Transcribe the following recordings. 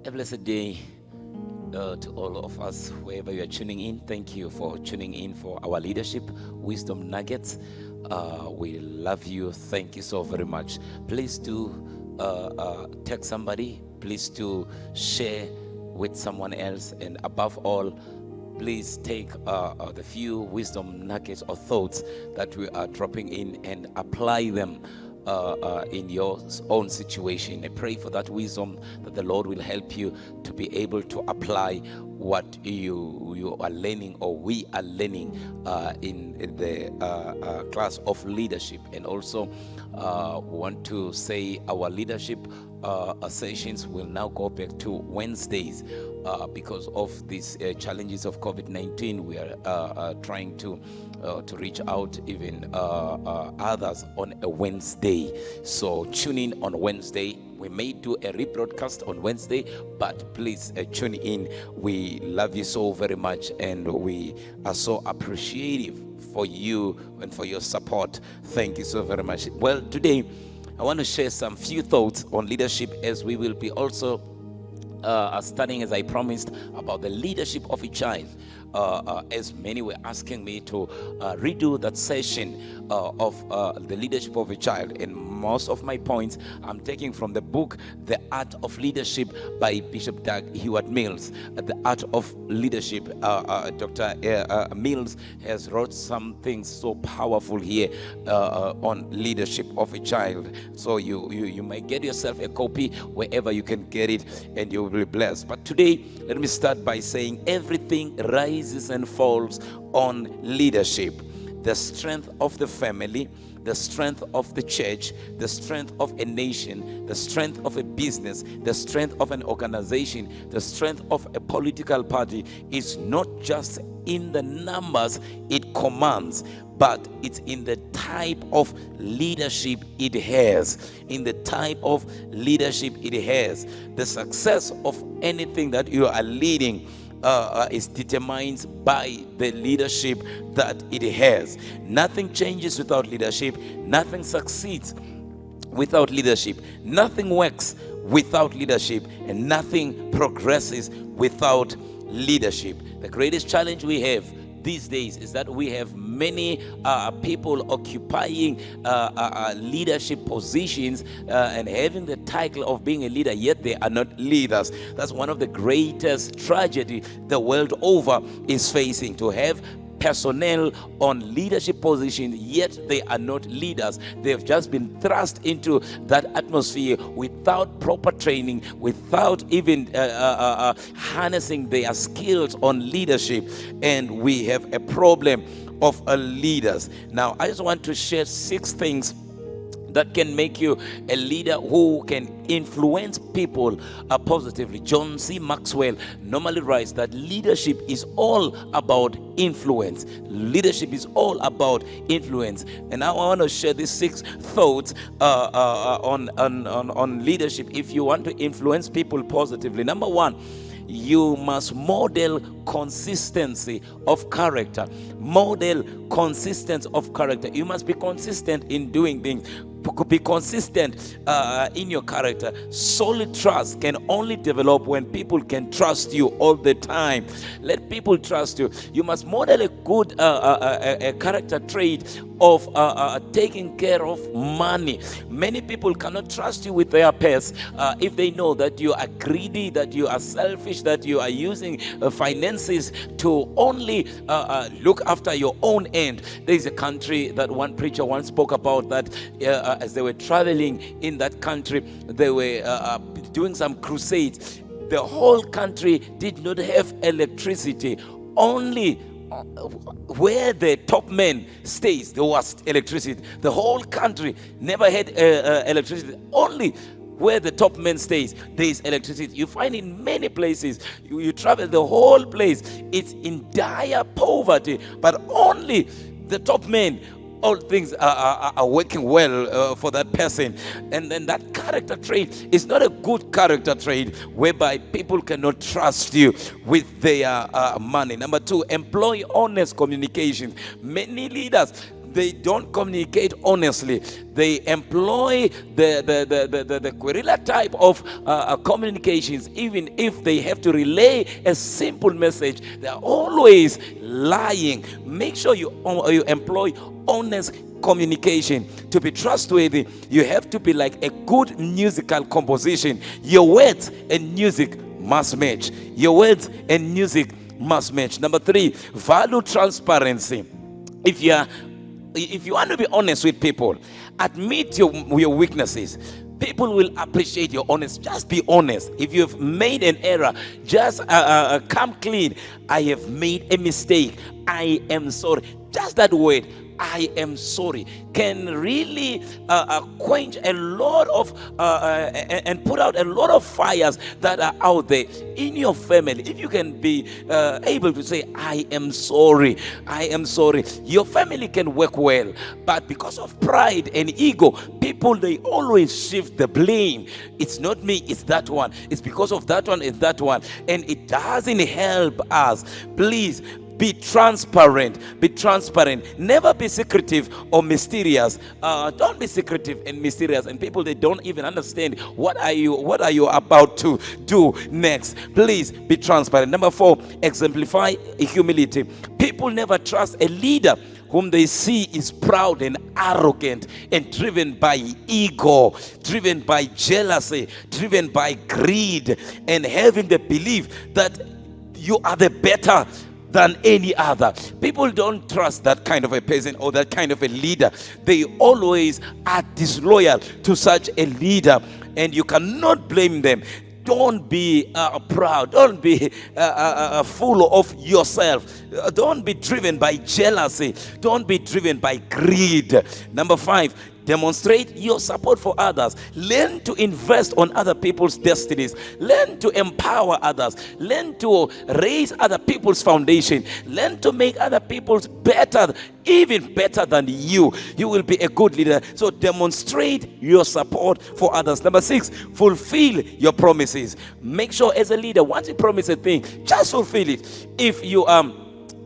A blessed day to all of us, wherever you are tuning in. Thank you for tuning in for our leadership wisdom nuggets. We love you. Thank you so very much. Please do text somebody. Please do share with someone else. And above all, please take the few wisdom nuggets or thoughts that we are dropping in and apply them in your own situation. I pray for that wisdom that the Lord will help you to be able to apply what you are learning or we are learning in the class of leadership. And also want to say our leadership sessions will now go back to Wednesdays because of these challenges of COVID-19. We are trying to reach out even others on a Wednesday. So tune in on Wednesday. We may do a rebroadcast on Wednesday, but please tune in. We love you so very much, and we are so appreciative for you and for your support. Thank you so very much. Well, today I want to share some few thoughts on leadership, as we will be also studying, as I promised, about the leadership of a child. As many were asking me to redo that session of the leadership of a child, and most of my points I'm taking from the book The Art of Leadership by Bishop Doug Heward Mills. The Art of Leadership, Dr. Mills has wrote something so powerful here on leadership of a child. So you might get yourself a copy wherever you can get it, and you will be blessed. But today, let me start by saying everything rises and falls on leadership. The strength of the family, the strength of the church, the strength of a nation, the strength of a business, the strength of an organization, the strength of a political party is not just in the numbers it commands, but it's in the type of leadership it has. In the type of leadership it has. The success of anything that you are leading is determined by the leadership that it has. Nothing changes without leadership. Nothing succeeds without leadership. Nothing works without leadership, and nothing progresses without leadership. The greatest challenge we have these days is that we have many people occupying leadership positions and having the title of being a leader, yet they are not leaders. That's one of the greatest tragedy the world over is facing, to have personnel on leadership positions, yet they are not leaders. They've just been thrust into that atmosphere without proper training, without even harnessing their skills on leadership, and we have a problem of leaders. Now, I just want to share 6 things that can make you a leader who can influence people positively. John C. Maxwell normally writes that leadership is all about influence. Leadership is all about influence. And now I want to share these 6 thoughts on leadership if you want to influence people positively. Number 1, you must model consistency of character. Model consistency of character. You must be consistent in doing things. Be consistent in your character. Solid trust can only develop when people can trust you all the time. Let people trust you. You must model a good a character trait of taking care of money. Many people cannot trust you with their purse if they know that you are greedy, that you are selfish, that you are using finances to only look after your own end. There is a country that one preacher once spoke about, that as they were traveling in that country, they were doing some crusades. The whole country did not have electricity. Only where the top man stays, there was electricity. The whole country never had electricity. Only where the top man stays, there is electricity. You find in many places, you travel the whole place, it's in dire poverty, but only the top man, all things are working well for that person. And then that character trait is not a good character trait whereby people cannot trust you with their money. Number 2, employ honest communication. Many leaders they don't communicate honestly. They employ the guerrilla type of communications. Even if they have to relay a simple message, they're always lying. Make sure you employ honest communication. To be trustworthy, you have to be like a good musical composition. Your words and music must match. Your words and music must match. Number 3, value transparency. If you want to be honest with people, admit your weaknesses. People will appreciate your honesty. Just be honest. If you've made an error, just come clean. I have made a mistake. I am sorry. Just that word, I am sorry, can really quench a lot of and put out a lot of fires that are out there in your family. If you can be able to say, I am sorry, I am sorry, your family can work well. But because of pride and ego, people, they always shift the blame. It's not me, it's that one. It's because of that one, it's that one. And it doesn't help us. Please, be transparent. Be transparent. Never be secretive or mysterious. Don't be secretive and mysterious, and people, they don't even understand what are you about to do next. Please be transparent. Number 4, exemplify humility. People never trust a leader whom they see is proud and arrogant and driven by ego, driven by jealousy, driven by greed, and having the belief that you are the better than any other. People don't trust that kind of a person or that kind of a leader. They always are disloyal to such a leader, and you cannot blame them. Don't be proud. Don't be full of yourself. Don't be driven by jealousy. Don't be driven by greed. Number 5, demonstrate your support for others. Learn to invest on other people's destinies. Learn to empower others. Learn to raise other people's foundation. Learn to make other people's better, even better than you. You will be a good leader. So demonstrate your support for others. Number 6, fulfill your promises. Make sure as a leader, once you promise a thing, just fulfill it. If you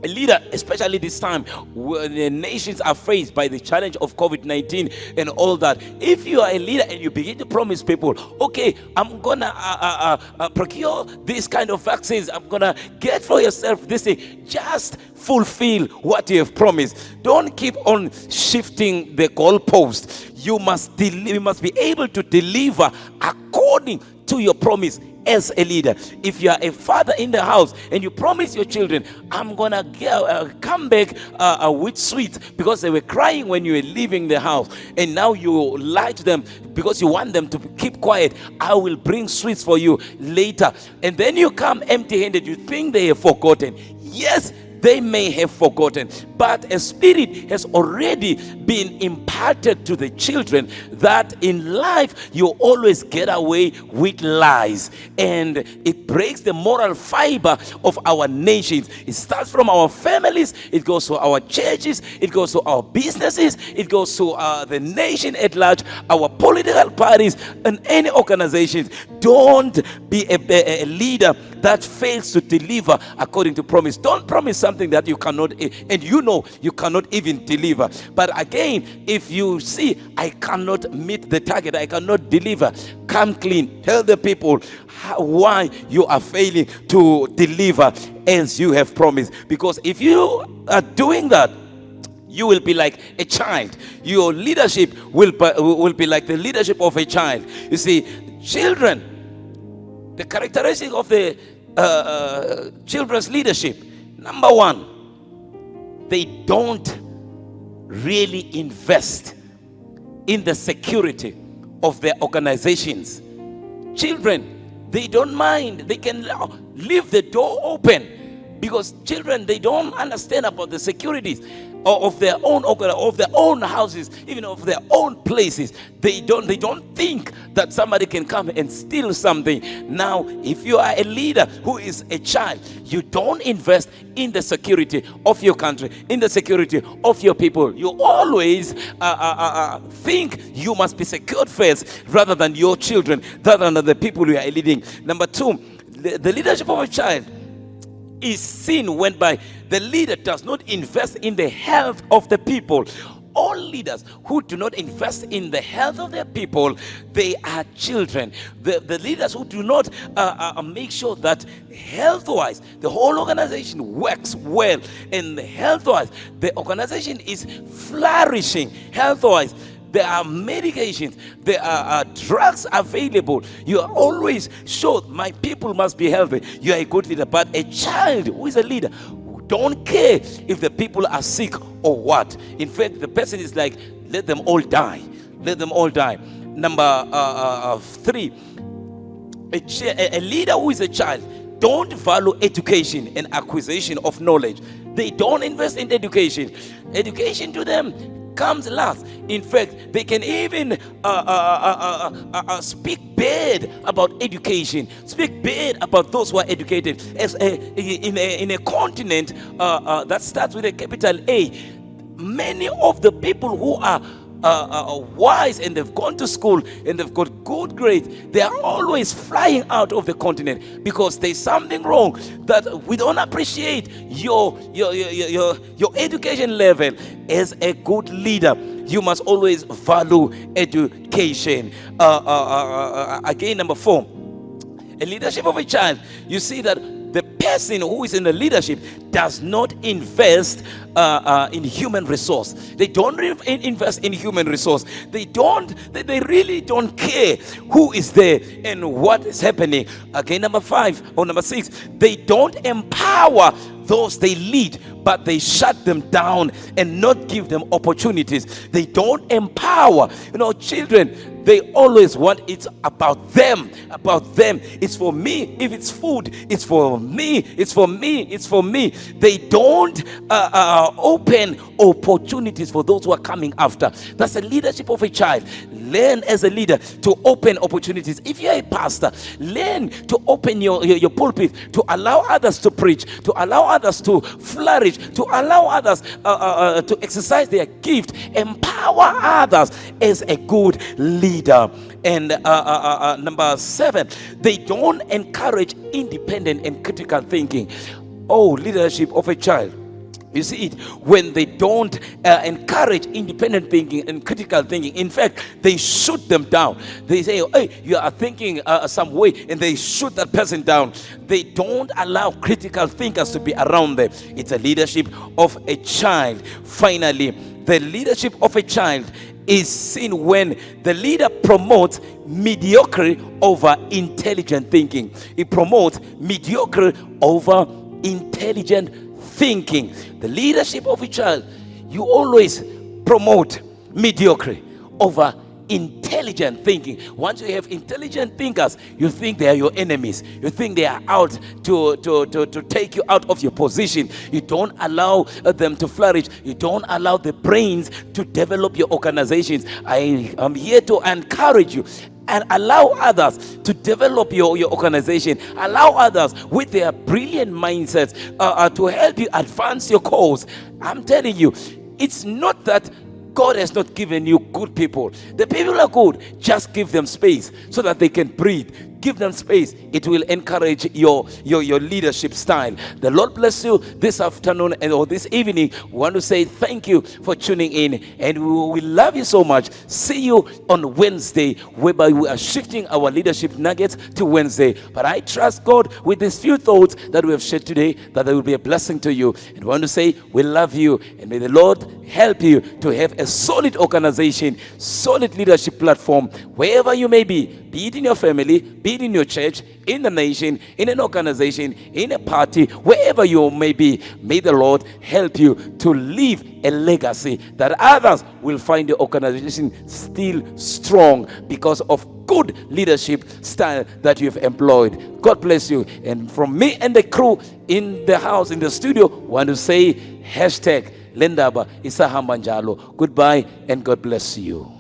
a leader, especially this time when the nations are faced by the challenge of COVID-19 and all that, if you are a leader and you begin to promise people, okay, I'm gonna procure this kind of vaccines, I'm gonna get for yourself this thing, just fulfill what you have promised. Don't keep on shifting the goalpost. You must be able to deliver according to your promise. As a leader, if you are a father in the house and you promise your children, I'm gonna come back with sweets because they were crying when you were leaving the house, and now you lie to them because you want them to keep quiet, I will bring sweets for you later, and then you come empty-handed. You think they have forgotten. Yes, they may have forgotten, but a spirit has already been imparted to the children that in life you always get away with lies, and it breaks the moral fiber of our nations. It starts from our families, it goes to our churches, it goes to our businesses, it goes to the nation at large, our political parties, and any organizations. Don't be a leader that fails to deliver according to promise. Don't promise something that you cannot, and you know you cannot even deliver. But again, if you see, I cannot meet the target, I cannot deliver, come clean. Tell the people why you are failing to deliver as you have promised. Because if you are doing that, you will be like a child. Your leadership will be like the leadership of a child. You see, children, the characteristic of the children's leadership, number 1, they don't really invest in the security of their organizations. Children, they don't mind. They can leave the door open because children, they don't understand about the securities of their own houses, even of their own places. They don't think that somebody can come and steal something. Now, if you are a leader who is a child, you don't invest in the security of your country, in the security of your people. You always think you must be secured first rather than your children, rather than the people you are leading. Number 2, the leadership of a child is seen when by the leader does not invest in the health of the people. all leaders who do not invest in the health of their people, they are children. The leaders who do not make sure that health-wise the whole organization works well, and health-wise the organization is flourishing health-wise. There are medications, there are drugs available. You are always sure my people must be healthy. You are a good leader. But a child who is a leader don't care if the people are sick or what. In fact, the person is like, let them all die. Let them all die. Number 3, a leader who is a child don't value education and acquisition of knowledge. They don't invest in education. Education to them comes last. In fact, they can even speak bad about education, speak bad about those who are educated. As in a continent that starts with a capital A, many of the people who are wise and they've gone to school and they've got good grades, they are always flying out of the continent because there's something wrong, that we don't appreciate your education level. As a good leader, you must always value education. Again, number 4, a leadership of a child. You see that the person who is in the leadership does not invest in human resource. They don't invest in human resource. They really don't care who is there and what is happening. Again, number 6, they don't empower those they lead, but they shut them down and not give them opportunities. They don't empower. Children, they always want it about them. It's for me. If it's food, it's for me. It's for me. It's for me. They don't open opportunities for those who are coming after. That's the leadership of a child. Learn as a leader to open opportunities. If you're a pastor, learn to open your pulpit, to allow others to preach, to allow others to flourish, to allow others to exercise their gift. Empower others as a good leader. And number 7, they don't encourage independent and critical thinking. Leadership of a child. You see it when they don't encourage independent thinking and critical thinking. In fact, they shoot them down. They say, hey, you are thinking some way, and they shoot that person down. They don't allow critical thinkers to be around them. It's a leadership of a child. Finally, the leadership of a child is seen when the leader promotes mediocrity over intelligent thinking. It promotes mediocrity over intelligent thinking. The leadership of a child, you always promote mediocrity over intelligent thinking. Once you have intelligent thinkers, you think they are your enemies. You think they are out to take you out of your position. You don't allow them to flourish. You don't allow the brains to develop your organizations. I am here to encourage you and allow others to develop your organization. Allow others with their brilliant mindsets to help you advance your cause. I'm telling you, it's not that God has not given you good people. The people are good. Just give them space so that they can breathe. Give them space. It will encourage your leadership style. The Lord bless you this afternoon or this evening. We want to say thank you for tuning in, and we love you so much. See you on Wednesday, whereby we are shifting our leadership nuggets to Wednesday. But I trust God with these few thoughts that we have shared today, that they will be a blessing to you. And we want to say we love you, and may the Lord help you to have a solid organization, solid leadership platform, wherever you may be it in your family, be it in your church, in the nation, in an organization, in a party, wherever you may be. May the Lord help you to leave a legacy that others will find the organization still strong because of good leadership style that you've employed. God bless you. And from me and the crew in the house, in the studio, want to say #Lendaba Isahambanjalo. Goodbye and God bless you.